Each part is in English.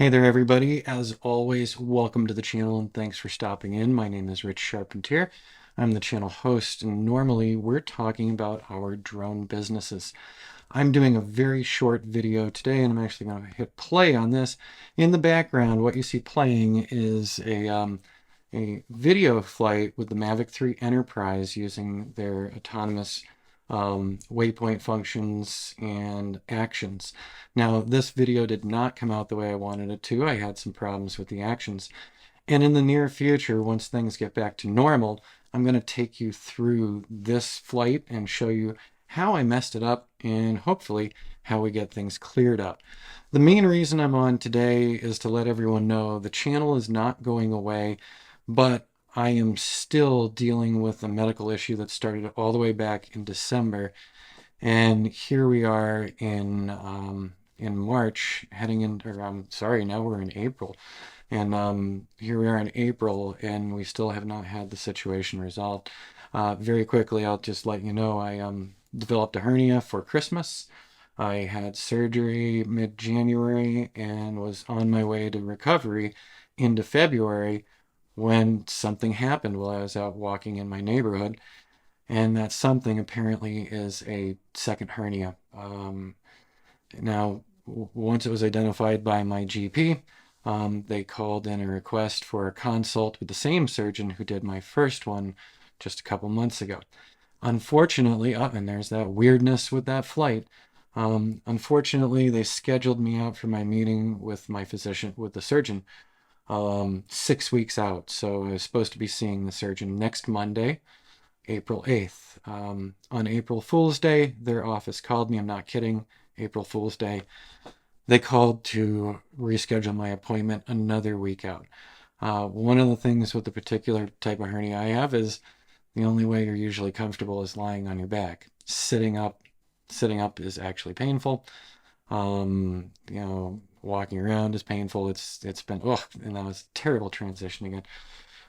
Hey there, everybody. As always, welcome to the channel and thanks for stopping in. My name is Rich Charpentier. I'm the channel host, and normally we're talking about our drone businesses. I'm doing a very short video today, and I'm actually going to hit play on this. In the background, what you see playing is a video flight with the Mavic 3 Enterprise using their autonomous waypoint functions and actions. Now, this video did not come out the way I wanted it to. I had some problems with the actions. And in the near future, once things get back to normal, I'm going to take you through this flight and show you how I messed it up and hopefully how we get things cleared up. The main reason I'm on today is to let everyone know the channel is not going away, but I am still dealing with a medical issue that started all the way back in December. And here we are in March, heading into, or I'm sorry, now we're in April. And here we are in April, and we still have not had the situation resolved. Very quickly, I'll just let you know I developed a hernia for Christmas. I had surgery mid-January and was on my way to recovery into February when something happened while I was out walking in my neighborhood. And that something apparently is a second hernia. Now, once it was identified by my GP, they called in a request for a consult with the same surgeon who did my first one just a couple months ago. Unfortunately, and there's that weirdness with that flight. Unfortunately, they scheduled me out for my meeting with my physician, with the surgeon, 6 weeks out. So I was supposed to be seeing the surgeon next Monday, April 8th. On April Fool's Day, their office called me. I'm not kidding. April Fool's Day. They called to reschedule my appointment another week out. One of the things with the particular type of hernia I have is the only way you're usually comfortable is lying on your back. Sitting up is actually painful. Walking around is painful. It's been, and that was a terrible transition again.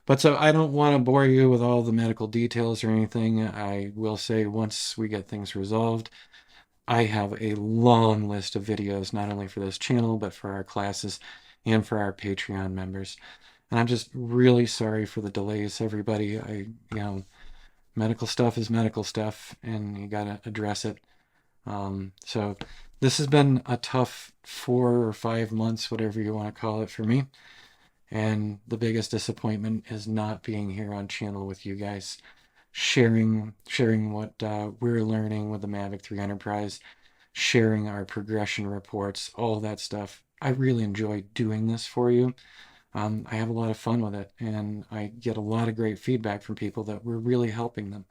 But so I don't want to bore you with all the medical details or anything. I will say once we get things resolved, I have a long list of videos, not only for this channel, but for our classes and for our Patreon members. And I'm just really sorry for the delays, everybody. Medical stuff is medical stuff, and you got to address it. So this has been a tough 4 or 5 months, whatever you want to call it, for me. And the biggest disappointment is not being here on channel with you guys, sharing what we're learning with the Mavic 3 Enterprise, sharing our progression reports, all that stuff. I really enjoy doing this for you. I have a lot of fun with it, and I get a lot of great feedback from people that we're really helping them.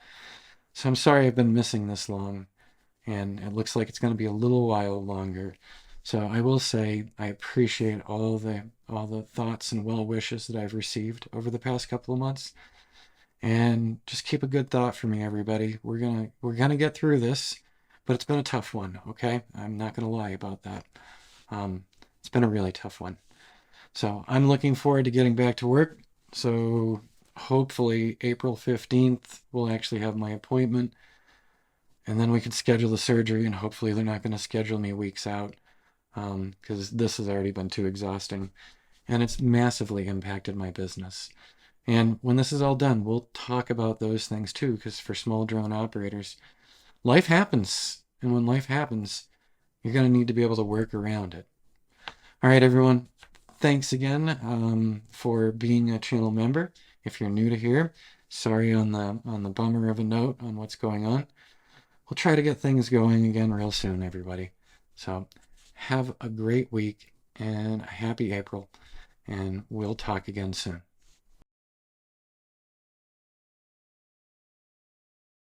So I'm sorry I've been missing this long, and it looks like it's going to be a little while longer. So I will say I appreciate all the thoughts and well wishes that I've received over the past couple of months. And just keep a good thought for me, everybody. We're gonna get through this, but it's been a tough one, okay? I'm not gonna lie about that. It's been a really tough one. So I'm looking forward to getting back to work. So hopefully April 15th we'll actually have my appointment, and then we can schedule the surgery, and hopefully they're not going to schedule me weeks out, because this has already been too exhausting, and it's massively impacted my business. And when this is all done, we'll talk about those things too, because for small drone operators, life happens. And when life happens, you're going to need to be able to work around it. All right, everyone. Thanks again for being a channel member. If you're new to here, sorry on the bummer of a note on what's going on. We'll try to get things going again real soon, everybody. So have a great week and a happy April, and we'll talk again soon.